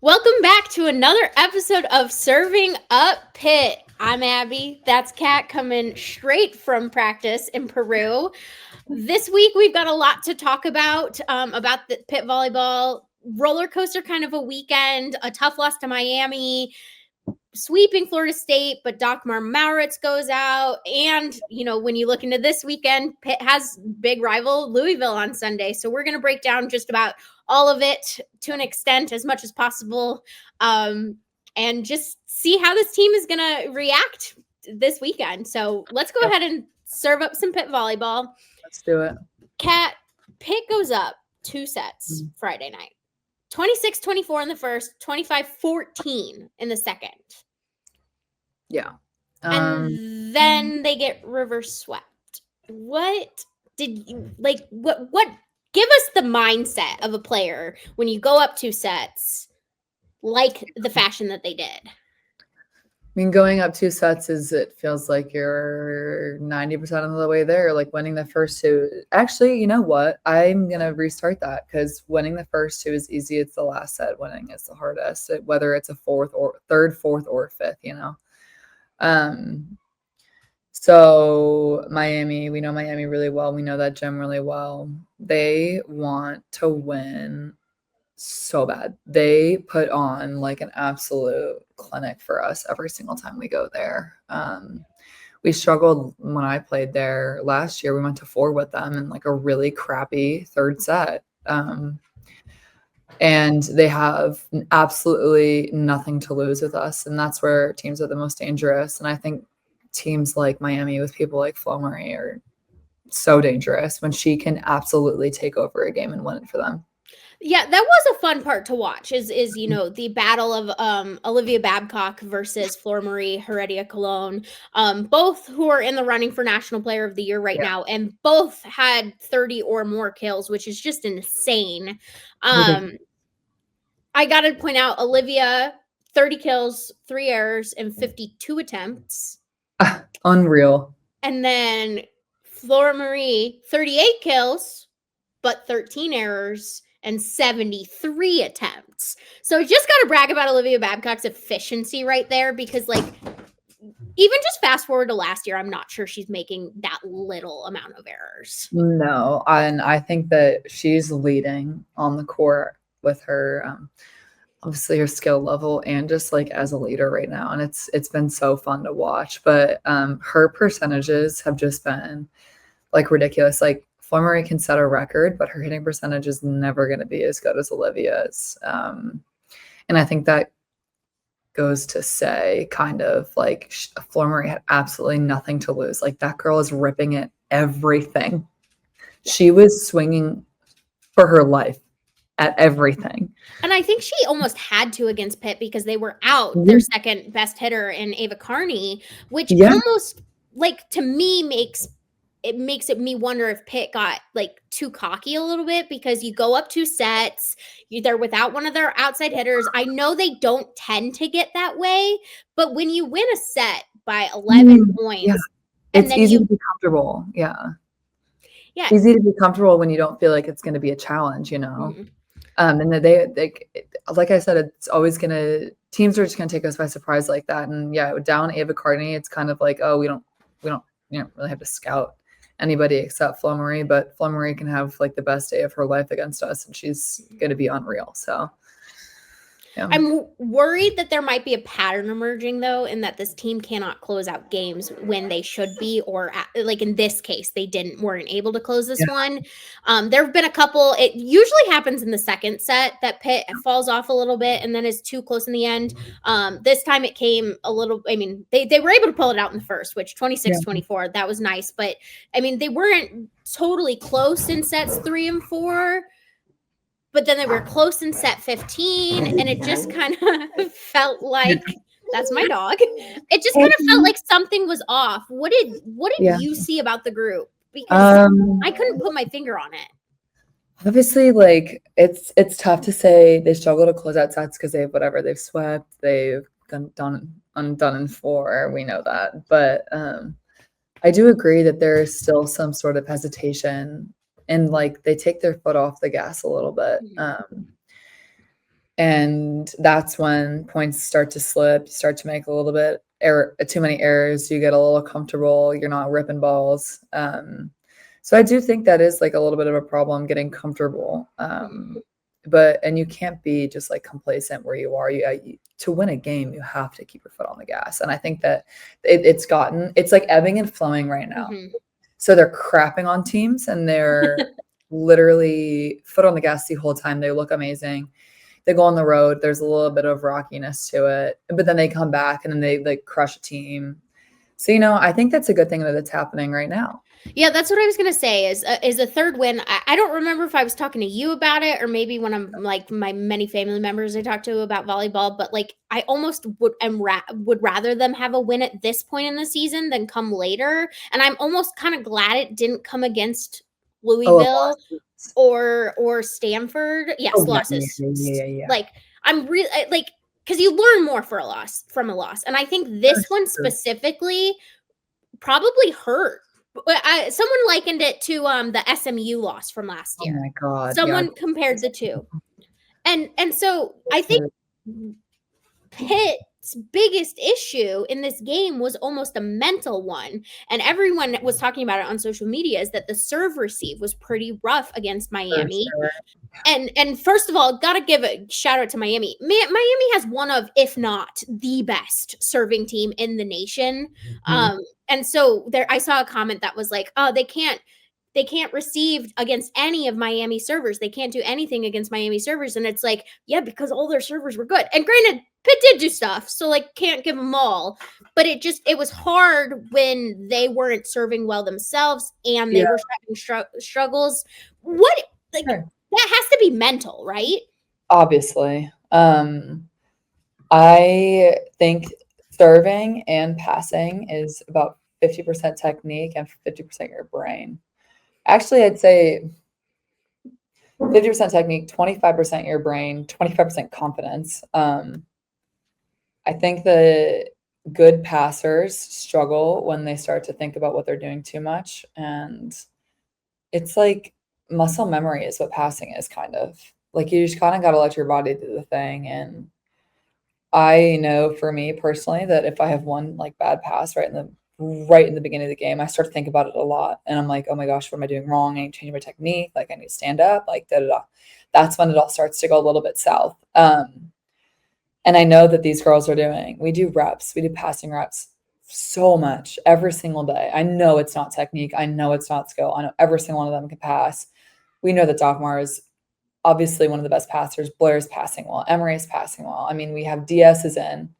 Welcome back to another episode of Serving Up Pitt. I'm Abby. That's Kat coming straight from practice in Peru. This week we've got a lot to talk about the Pitt volleyball roller coaster kind of a weekend, a tough loss to Miami, sweeping Florida State, but Dockmar Mauritz goes out. And, when you look into this weekend, Pitt has big rival Louisville on Sunday. So we're going to break down just about all of it to an extent, as much as possible, and just see how this team is going to react this weekend. So let's go ahead and serve up some Pitt volleyball. Let's do it. Kat, Pitt goes up 2 sets Friday night. 26-24 in the first, 25-14 in the second. Yeah. And then they get reverse swept. What did you what give us the mindset of a player when you go up 2 sets like the fashion that they did? I mean, going up 2 sets it feels like you're 90% of the way there, like winning the first 2. Actually, you know what? I'm going to restart that because winning the first 2 is easy. It's the last set. Winning is the hardest, whether it's a third, fourth, or fifth, So Miami, we know Miami really well. We know that gym really well. They want to win so bad. They put on like an absolute clinic for us every single time we go there. We struggled when I played there last year. We went to 4 with them in like a really crappy third set. And they have absolutely nothing to lose with us. And that's where teams are the most dangerous. And I think teams like Miami with people like Flo Murray are so dangerous when she can absolutely take over a game and win it for them. Yeah, that was a fun part to watch is the battle of Olivia Babcock versus Flor Marie Heredia Colon, both who are in the running for National Player of the Year right now, and both had 30 or more kills, which is just insane. I got to point out Olivia, 30 kills, 3 errors, and 52 attempts. Unreal. And then Flor Marie, 38 kills, but 13 errors and 73 attempts. So I just got to brag about Olivia Babcock's efficiency right there because, even just fast forward to last year, I'm not sure she's making that little amount of errors. No, and I think that she's leading on the court with her, obviously her skill level and just like as a leader right now. And it's been so fun to watch. But her percentages have just been like ridiculous. Like Flo Murray can set a record, but her hitting percentage is never going to be as good as Olivia's. And I think that goes to say kind of like Flo Murray had absolutely nothing to lose. Like that girl is ripping at everything. She was swinging for her life at everything. And I think she almost had to against Pitt because they were out their second best hitter in Ava Carney, which almost to me makes me wonder if Pitt got too cocky a little bit because you go up 2 sets, they're without one of their outside hitters. I know they don't tend to get that way, but when you win a set by 11 points, it's easy to be comfortable. Yeah. It's easy to be comfortable when you don't feel like it's going to be a challenge, And they like I said, it's always teams are just gonna take us by surprise like that. And down Ava Carney, it's kind of like, oh, we don't really have to scout anybody except Flo Murray, but Flo Murray can have like the best day of her life against us, and she's gonna be unreal. So yeah. I'm worried that there might be a pattern emerging, though, in that this team cannot close out games when they should be, or in this case, they weren't able to close this one. There have been a couple. It usually happens in the second set that Pitt falls off a little bit and then is too close in the end. This time it came a little. I mean, they were able to pull it out in the first, which 26-24. That was nice, but I mean, they weren't totally close in sets 3 and 4. But then they were close in set 15, and it just kind of felt like that's my dog. It just kind of felt like something was off. What did you see about the group? Because I couldn't put my finger on it. Obviously, it's tough to say they struggle to close out sets because they've swept, they've done undone in 4. We know that, but I do agree that there is still some sort of hesitation. And they take their foot off the gas a little bit. And that's when points start to slip, you start to make a little bit too many errors, you get a little comfortable, you're not ripping balls. So I do think that is like a little bit of a problem, getting comfortable. And you can't be just like complacent where you are. To win a game, you have to keep your foot on the gas. And I think that it's like ebbing and flowing right now. So they're crapping on teams and they're literally foot on the gas the whole time. They look amazing. They go on the road. There's a little bit of rockiness to it, but then they come back and then they like crush a team. So, I think that's a good thing that it's happening right now. Yeah, that's what I was going to say is a third win. I don't remember if I was talking to you about it or maybe when I'm like my many family members I talked to about volleyball, but like I almost would rather them have a win at this point in the season than come later. And I'm almost kind of glad it didn't come against Louisville or Stanford. Yes, losses. Yeah. Like I'm really like, because you learn more from a loss. And I think this one specifically probably hurt. Someone likened it to the SMU loss from last year. Oh my God. Someone compared the two. And so I think Pitt's biggest issue in this game was almost a mental one. And everyone was talking about it on social media, is that the serve receive was pretty rough against Miami. Sure. And first of all, got to give a shout out to Miami. Miami has one of, if not the best serving team in the nation. And so I saw a comment that was like, oh, they can't receive against any of Miami servers. They can't do anything against Miami servers. And it's like, yeah, because all their servers were good. And granted, Pitt did do stuff, so like can't give them all. But it was hard when they weren't serving well themselves and they were having struggles. That has to be mental, right? Obviously. I think serving and passing is about 50% technique and 50% your brain. Actually, I'd say 50% technique, 25% your brain, 25% confidence. I think the good passers struggle when they start to think about what they're doing too much. And it's like muscle memory is what passing is, kind of. Like you just kind of got to let your body do the thing. And I know for me personally that if I have one like bad pass right in the beginning of the game, I start to think about it a lot. And I'm like, oh my gosh, what am I doing wrong? I need to change my technique. Like I need to stand up, like da-da-da. That's when it all starts to go a little bit south. And I know that these girls we do reps, we do passing reps so much every single day. I know it's not technique. I know it's not skill. I know every single one of them can pass. We know that Dagmar is obviously one of the best passers. Blair's passing well. Emery's passing well. I mean, we have DS is in.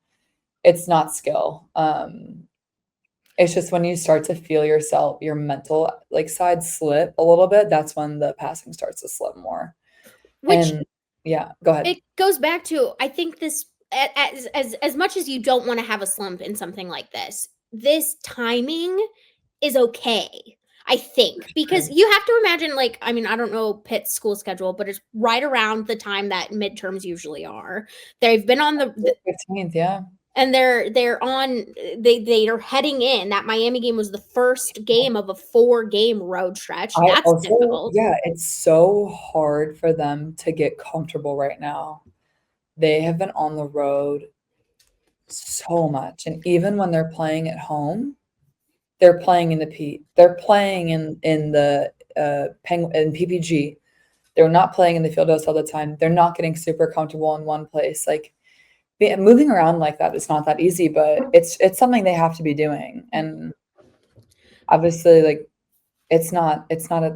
It's not skill. It's just when you start to feel your mental like side slip a little bit, that's when the passing starts to slip more. Go ahead. It goes back to, I think this, as much as you don't want to have a slump in something like this timing is okay, I think, because you have to imagine, like, I mean, I don't know Pitt's school schedule, but it's right around the time that midterms usually are. They've been on the 15th, yeah. And they are heading in. That Miami game was the first game of a 4-game road stretch. That's difficult. Yeah, it's so hard for them to get comfortable right now. They have been on the road so much. And even when they're playing at home, they're playing in the P. They're playing in the in PPG. They're not playing in the field house all the time. They're not getting super comfortable in one place. Like moving around like that is not that easy, but it's something they have to be doing. And obviously, like it's not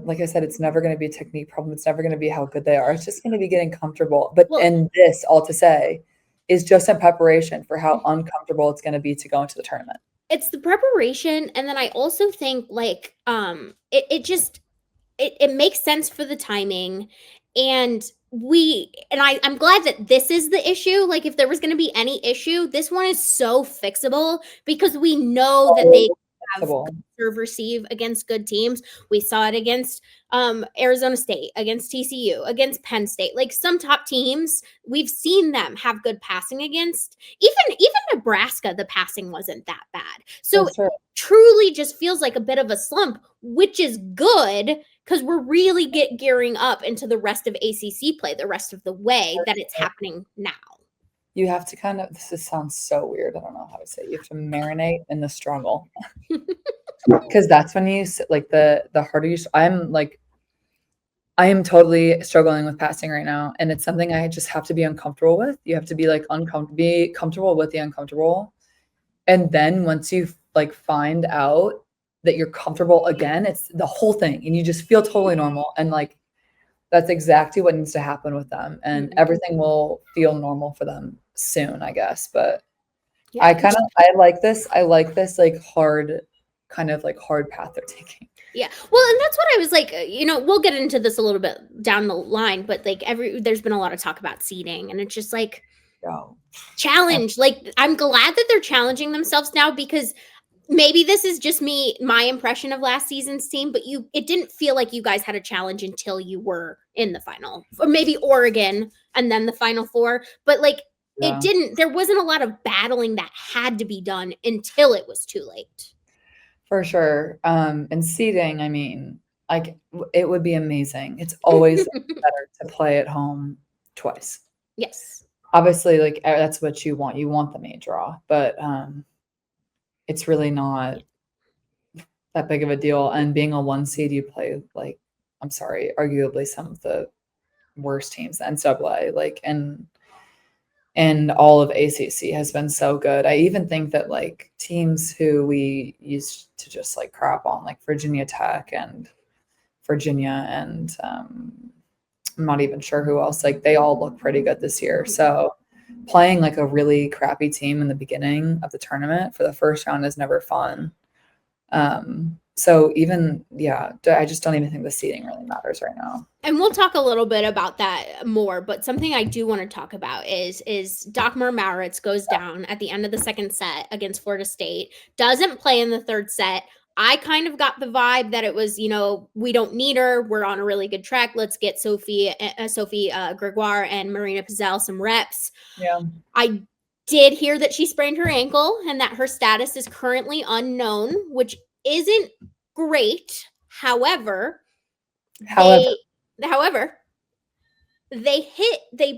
like I said, it's never going to be a technique problem. It's never going to be how good they are. It's just going to be getting comfortable. But and this, all to say, is just in preparation for how uncomfortable it's going to be to go into the tournament. It's the preparation, and then I also think like it makes sense for the timing, and I'm glad that this is the issue. Like if there was going to be any issue, this one is so fixable because we know that they have serve receive against good teams. We saw it against Arizona State, against TCU, against Penn State. Like some top teams, we've seen them have good passing against. Even Nebraska, the passing wasn't that bad. So it truly just feels like a bit of a slump, which is good because we're really gearing up into the rest of ACC play the rest of the way that it's happening now. You have to kind of, this sounds so weird. I don't know how to say it. You have to marinate in the struggle. Because that's when you, like, the harder you, I am totally struggling with passing right now. And it's something I just have to be uncomfortable with. You have to be like be comfortable with the uncomfortable. And then once you like find out that you're comfortable again, it's the whole thing. And you just feel totally normal. And like, that's exactly what needs to happen with them. And everything will feel normal for them soon, I guess. But yeah. I like this like hard path they're taking. Yeah. Well, and that's what I was like, we'll get into this a little bit down the line, but like there's been a lot of talk about seeding, and it's just like challenge. Like, I'm glad that they're challenging themselves now, because maybe this is just my impression of last season's team, but it didn't feel like you guys had a challenge until you were in the final, or maybe Oregon and then the Final Four. But like, there wasn't a lot of battling that had to be done until it was too late. For sure. And seeding, I mean, like, it would be amazing. It's always better to play at home twice. Yes. Obviously, like, that's what you want. You want the main draw, but it's really not that big of a deal. And being a 1 seed, you play, like, I'm sorry, arguably some of the worst teams in NCAA, like, and all of ACC has been so good. I even think that like teams who we used to just like crap on, like Virginia Tech and Virginia, and I'm not even sure who else, like they all look pretty good this year. So playing like a really crappy team in the beginning of the tournament for the first round is never fun. So even, I just don't even think the seeding really matters right now. And we'll talk a little bit about that more, but something I do want to talk about is Dockmar Maritz goes down at the end of the second set against Florida State, doesn't play in the third set. I kind of got the vibe that it was, we don't need her. We're on a really good track. Let's get Sophie Gregoire and Marina Pizzelle some reps. Yeah. I did hear that she sprained her ankle and that her status is currently unknown, which isn't great. However, they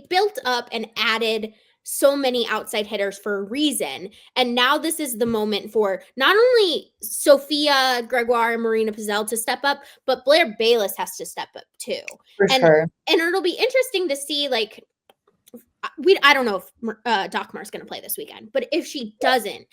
built up and added so many outside hitters for a reason. And now this is the moment for not only Sophia Gregoire and Marina Pizzelle to step up, but Blair Bayless has to step up too. Sure. And it'll be interesting to see, like, I don't know if Dockmar's going to play this weekend, but if she doesn't,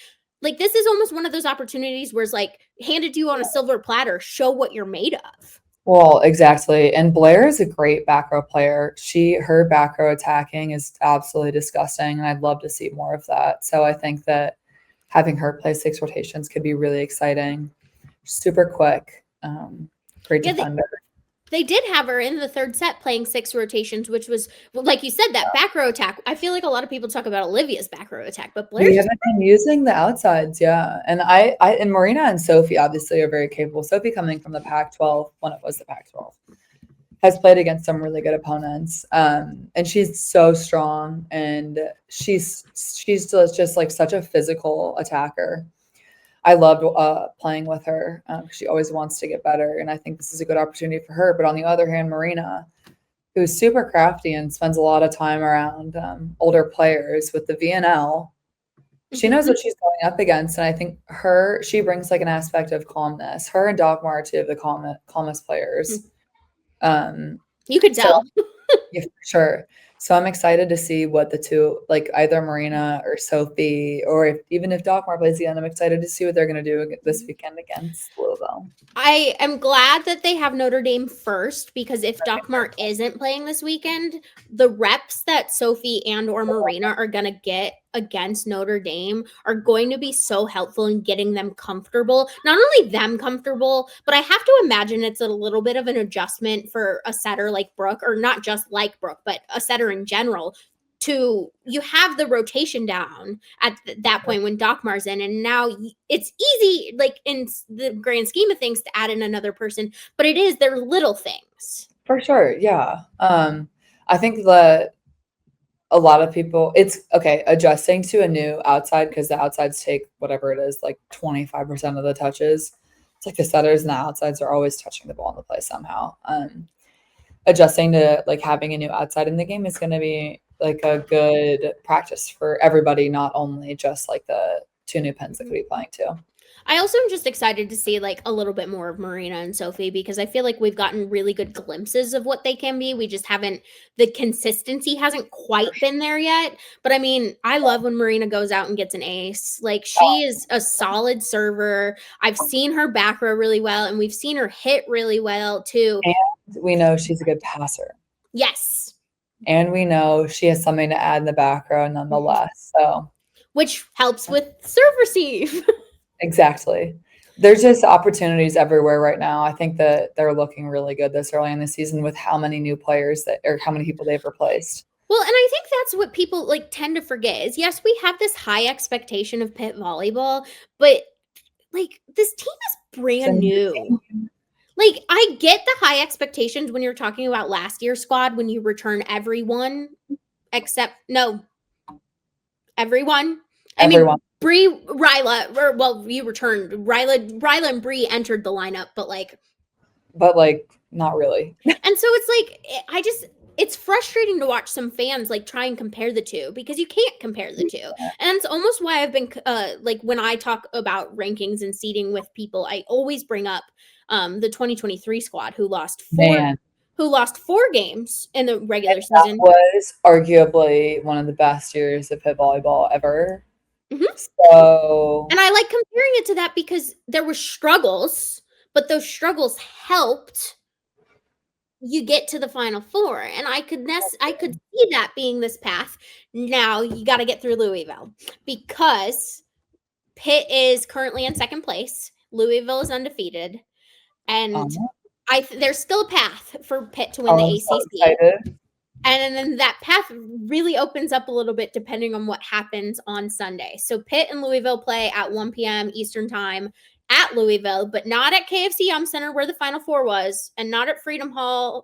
like, this is almost one of those opportunities where it's like handed to you on a silver platter, show what you're made of. Well, exactly. And Blair is a great back row player. Her back row attacking is absolutely disgusting, and I'd love to see more of that. So I think that having her play 6 rotations could be really exciting. Super quick, great defender. They did have her in the third set playing 6 rotations, which was, like you said, that back row attack. I feel like a lot of people talk about Olivia's back row attack, but Blair's we haven't been using the outsides, yeah. And and Marina and Sophie obviously are very capable. Sophie, coming from the Pac-12 when it was the Pac-12, has played against some really good opponents, and she's so strong, and she's just like such a physical attacker. I loved playing with her. She always wants to get better, and I think this is a good opportunity for her. But on the other hand, Marina, who's super crafty and spends a lot of time around older players with the VNL, she knows what she's going up against, and I think she brings like an aspect of calmness. Her and Dockmar are two of the calmest players. You could tell. Yeah, for sure. So I'm excited to see what the two, like either Marina or Sophie, or even if Dockmar plays again, I'm excited to see what they're going to do this weekend against Louisville. I am glad that they have Notre Dame first, because if Dockmar isn't playing this weekend, the reps that Sophie and or Marina are going to get against Notre Dame are going to be so helpful in getting them comfortable. Not only them comfortable, but I have to imagine it's a little bit of an adjustment for a setter like Brooke, or not just like Brooke, but a setter in general. You have the rotation down at that point when Dockmar's in, and now it's easy, like in the grand scheme of things, to add in another person, but they're little things. For sure, yeah. I think that a lot of people, it's okay adjusting to a new outside, because the outsides take whatever it is, like 25% of the touches. it's like the setters and the outsides are always touching the ball in the play somehow. Adjusting to like having a new outside in the game is going to be like a good practice for everybody, not only just like the two new pins that could be playing too. I also am just excited to see like a little bit more of Marina and Sophie because I feel like we've gotten really good glimpses of what they can be. We just haven't, the consistency hasn't quite been there yet. But I mean, I love when Marina goes out and gets an ace. Like she is a solid server. I've seen her back row really well, and we've seen her hit really well too. And we know she's a good passer. Yes. And we know she has something to add in the back row nonetheless. So, which helps with serve receive. Exactly. There's just opportunities everywhere right now. I think that they're looking really good this early in the season with how many new players or how many people they've replaced. Well, and I think that's what people like tend to forget is yes, we have this high expectation of Pitt volleyball, but like this team is brand new. Like I get the high expectations when you're talking about last year's squad when you return everyone except everyone. I mean, Bree, Ryla, you returned. Ryla and Bree entered the lineup, but not really. And so it's like, it's frustrating to watch some fans like try and compare the two because you can't compare the two. And it's almost why I've been like when I talk about rankings and seeding with people, I always bring up the 2023 squad who lost four games in the regular season. That was arguably one of the best years of Pitt volleyball ever. Mm-hmm. So, and I like comparing it to that because there were struggles, but those struggles helped you get to the Final Four, and I could see that being this path. Now you got to get through Louisville because Pitt is currently in second place. Louisville is undefeated, and there's still a path for Pitt to win the ACC. So and then that path really opens up a little bit depending on what happens on Sunday. So Pitt and Louisville play at 1 p.m. Eastern time at Louisville, but not at KFC Center where the Final Four was, and not at Freedom Hall,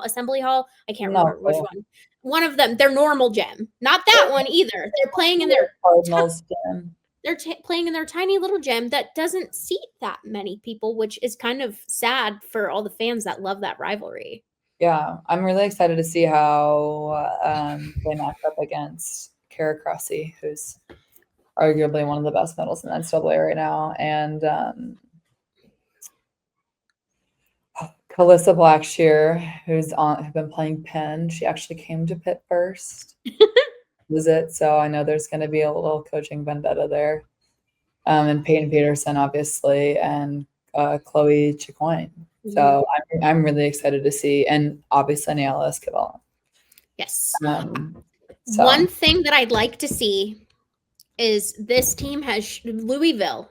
Assembly Hall. I can't remember which one. One of them, their normal gym. Not that one either. They're playing in their Cardinals gym. They're playing in their tiny little gym that doesn't seat that many people, which is kind of sad for all the fans that love that rivalry. Yeah, I'm really excited to see how they match up against Kara Cressy, who's arguably one of the best medals in the NCAA right now. And Calissa Blackshear, who's been playing Penn. She actually came to Pitt first. Visit, so I know there's going to be a little coaching vendetta there. And Peyton Peterson, obviously, and Chloe Chicoine. So I'm really excited to see, and obviously Niala Esquivel. Yes. One thing that I'd like to see is this team Louisville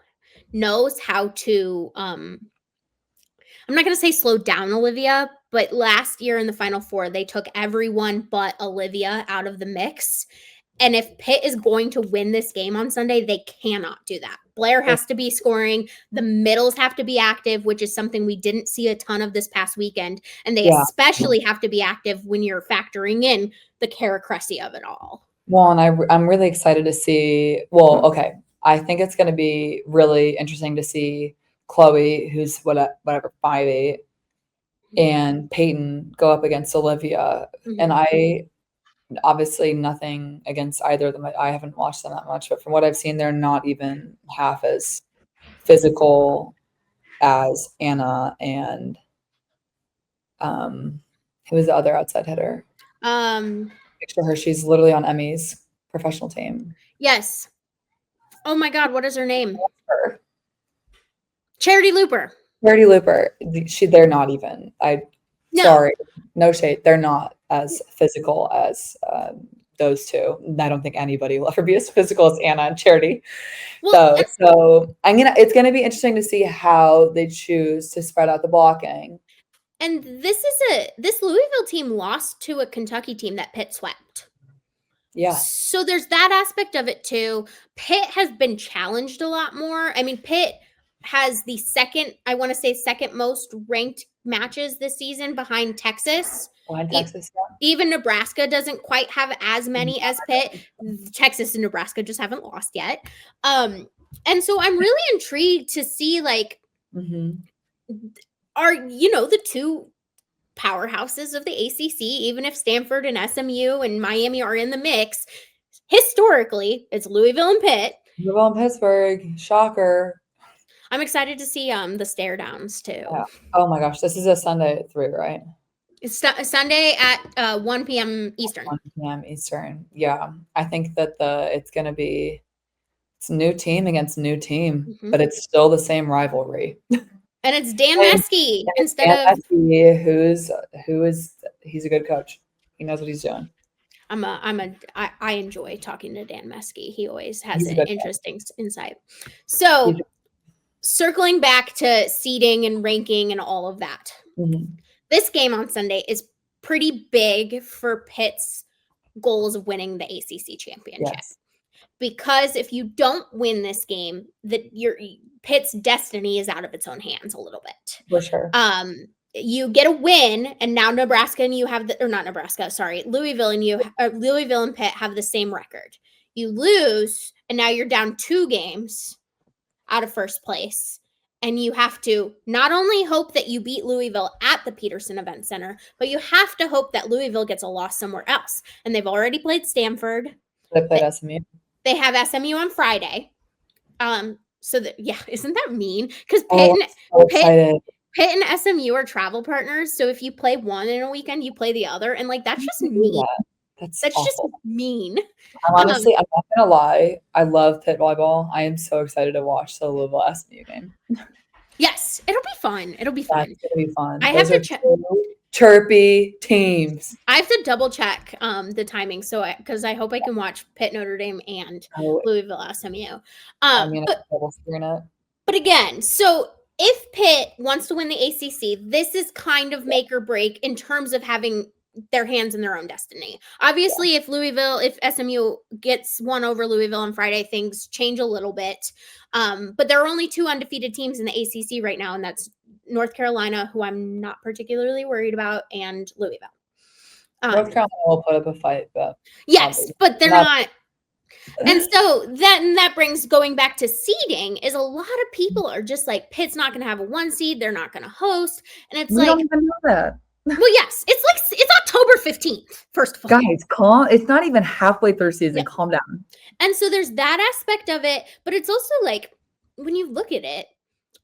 knows how to I'm not going to say slow down Olivia, but last year in the Final Four, they took everyone but Olivia out of the mix. And if Pitt is going to win this game on Sunday, they cannot do that. Blair has to be scoring. The middles have to be active, which is something we didn't see a ton of this past weekend. And they especially have to be active when you're factoring in the Kara Cressy of it all. Well, and I'm really excited to see. Well, okay. I think it's going to be really interesting to see Chloe, who's whatever 5'8", and Peyton go up against Olivia. Mm-hmm. And I obviously nothing against either of them. I haven't watched them that much, but from what I've seen, they're not even half as physical as Anna and who was the other outside hitter? Picture her. She's literally on Emmy's professional team. Yes. Oh my God, what is her name? Charity Looper. Charity Looper. They're not even. Sorry, no shade. They're not as physical as those two. I don't think anybody will ever be as physical as Anna and Charity. Well, so it's gonna be interesting to see how they choose to spread out the blocking. And this Louisville team lost to a Kentucky team that Pitt swept. Yeah. So there's that aspect of it too. Pitt has been challenged a lot more. I mean, Pitt has the second most ranked matches this season behind Texas. Even Nebraska doesn't quite have as many as Pitt. Texas and Nebraska just haven't lost yet. And so I'm really intrigued to see like are, the two powerhouses of the ACC. Even if Stanford and SMU and Miami are in the mix, historically, it's Louisville and Pitt. Louisville and Pittsburgh. Shocker. I'm excited to see the stare downs too. Yeah. Oh my gosh, this is a Sunday at 3, right? It's Sunday at 1 p.m. Eastern. 1 p.m. Eastern. Yeah, I think that it's going to be new team against new team, but it's still the same rivalry. And it's Dan Meskey instead of he's a good coach. He knows what he's doing. I enjoy talking to Dan Meskey. He always has an interesting insight. So circling back to seeding and ranking and all of that. This game on Sunday is pretty big for Pitt's goals of winning the ACC championship. Yes. Because if you don't win this game, your Pitt's destiny is out of its own hands a little bit. For sure. You get a win, and now Louisville and Pitt have the same record. You lose, and now you're down 2 games out of first place. And you have to not only hope that you beat Louisville at the Peterson Event Center, but you have to hope that Louisville gets a loss somewhere else. And they've already played Stanford. They played SMU. They have SMU on Friday. Isn't that mean? Because Pitt and SMU are travel partners. So if you play one in a weekend, you play the other. And that's just mean. That's just mean. I'm not gonna lie. I love Pitt volleyball. I am so excited to watch the Louisville SMU game. Yes, it'll be fun. It'll be fun. That's gonna be fun. I have to check. Chirpy teams. I have to double check the timing, because I hope I can watch Pitt Notre Dame and Louisville SMU. Double screen it. But again, so if Pitt wants to win the ACC, this is kind of make or break in terms of having their hands in their own destiny. Obviously, if SMU gets one over Louisville on Friday, things change a little bit. But there are only 2 undefeated teams in the ACC right now, and that's North Carolina, who I'm not particularly worried about, and Louisville. North Carolina will put up a fight, but yes, but they're not. And so that brings going back to seeding is a lot of people are just like, Pitt's not going to have a 1 seed. They're not going to host. And it's we don't even know that. Well, yes, it's October 15th, first of all. Guys, calm. It's not even halfway through season. Yeah. Calm down. And so there's that aspect of it. But it's also when you look at it,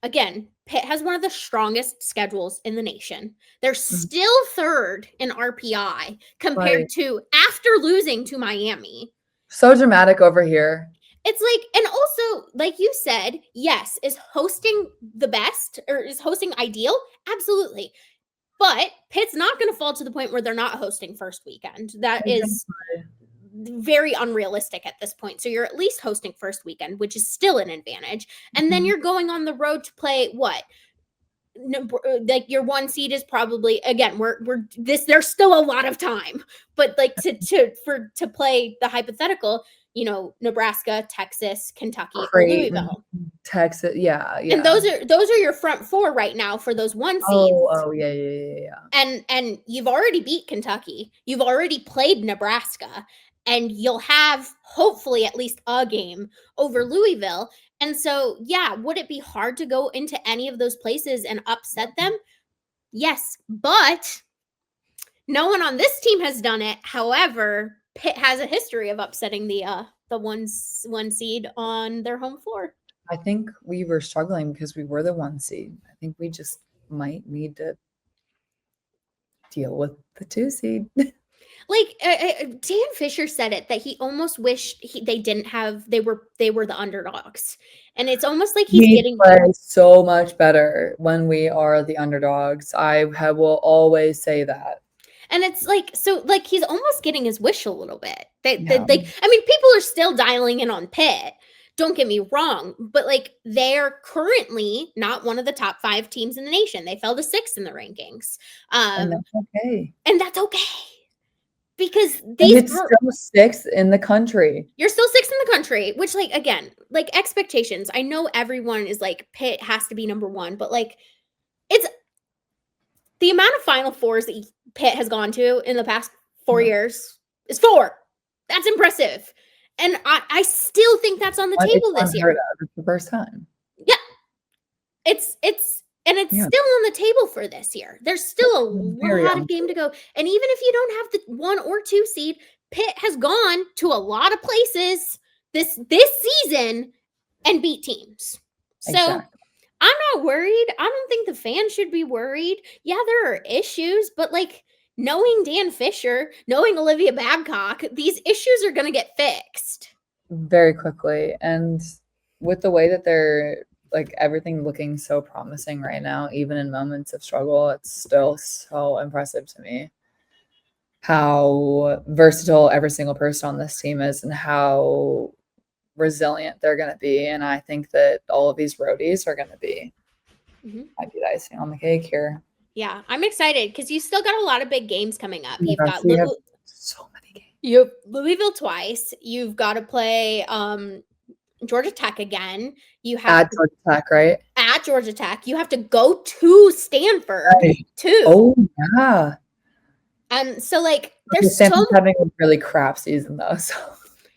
again, Pitt has one of the strongest schedules in the nation. They're still 3rd in RPI compared to after losing to Miami. So dramatic over here. It's and also, like you said, yes, is hosting the best or is hosting ideal? Absolutely. But Pitt's not going to fall to the point where they're not hosting first weekend. That is very unrealistic at this point. So you're at least hosting first weekend, which is still an advantage. And then you're going on the road to play what? Your 1 seed is probably, again, there's still a lot of time. But to play the hypothetical, Nebraska, Texas, Kentucky, Louisville, Texas, yeah. And those are your front 4 right now for those 1 seeds. Oh, yeah. And you've already beat Kentucky. You've already played Nebraska, and you'll have hopefully at least a game over Louisville. And so, yeah, would it be hard to go into any of those places and upset them? Yes, but no one on this team has done it. However, Pitt has a history of upsetting the 1 seed on their home floor. I think we were struggling because we were the 1 seed. I think we just might need to deal with the 2 seed. Dan Fisher said it, that he almost wished they were the underdogs. And it's almost like we play so much better when we are the underdogs. I will always say that. And it's he's almost getting his wish a little bit. People are still dialing in on Pitt. Don't get me wrong, but they're currently not one of the top 5 teams in the nation. They fell to 6th in the rankings. And that's okay. And that's okay. Because it's still 6th in the country. You're still 6th in the country, which again, expectations. I know everyone is Pitt has to be number 1, but it's the amount of Final Fours that Pitt has gone to in the past 4 years is 4. That's impressive. And I still think that's on the table this year. It's the first time. Yeah. And it's still on the table for this year. There's still a lot of game to go. And even if you don't have the 1 or 2 seed, Pitt has gone to a lot of places this season and beat teams. So I'm not worried. I don't think the fans should be worried. Yeah, there are issues, but like knowing Dan Fisher, knowing Olivia Babcock, these issues are going to get fixed very quickly. And with the way that they're like everything looking so promising right now, even in moments of struggle, it's still so impressive to me how versatile every single person on this team is and how resilient they're going to be. And I think that all of these roadies are going to be might be the icing on the cake here. Yeah, I'm excited because you still got a lot of big games coming up. You've got so many games. You have Louisville twice. You've got to play Georgia Tech again. You have at Georgia Tech, right? At Georgia Tech. You have to go to Stanford too. Oh yeah. And so like there's Stanford's having a really crap season though. So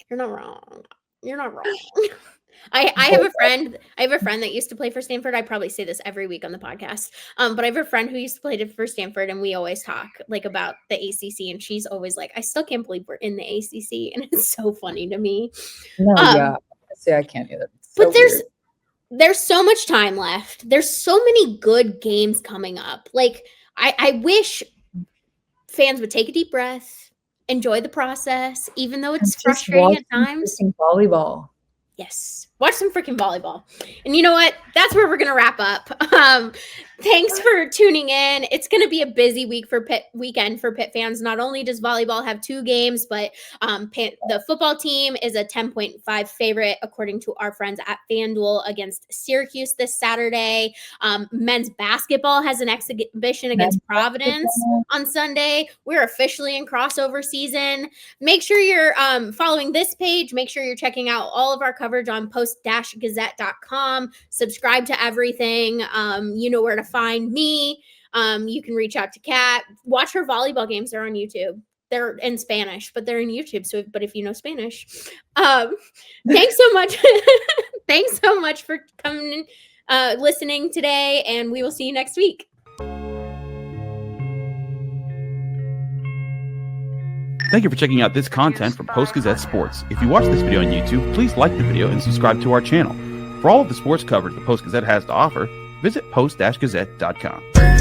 you're not wrong. You're not wrong. I have a friend that used to play for Stanford. I probably say this every week on the podcast. But I have a friend who used to play for Stanford, and we always talk like about the ACC, and she's always like, I still can't believe we're in the ACC, and it's so funny to me. No, yeah. See, I can't either. But there's so much time left. There's so many good games coming up. Like I wish fans would take a deep breath, enjoy the process, even though it's frustrating at times. Volleyball. Yes. Watch some freaking volleyball. And you know what? That's where we're going to wrap up. Thanks for tuning in. It's going to be a busy weekend for Pitt fans. Not only does volleyball have 2 games, but the football team is a 10.5 favorite, according to our friends at FanDuel, against Syracuse this Saturday. Men's basketball has an exhibition against Providence on Sunday. We're officially in crossover season. Make sure you're following this page. Make sure you're checking out all of our coverage on Post-Gazette.com. Subscribe to everything. You know where to find me. You can reach out to Kat. Watch her volleyball games. They're on YouTube. They're in Spanish, but they're in YouTube. So, but if you know Spanish, thanks so much. Thanks so much for coming, listening today, and we will see you next week. Thank you for checking out this content from Post-Gazette Sports. If you watch this video on YouTube, please like the video and subscribe to our channel. For all of the sports coverage the Post-Gazette has to offer, visit post-gazette.com.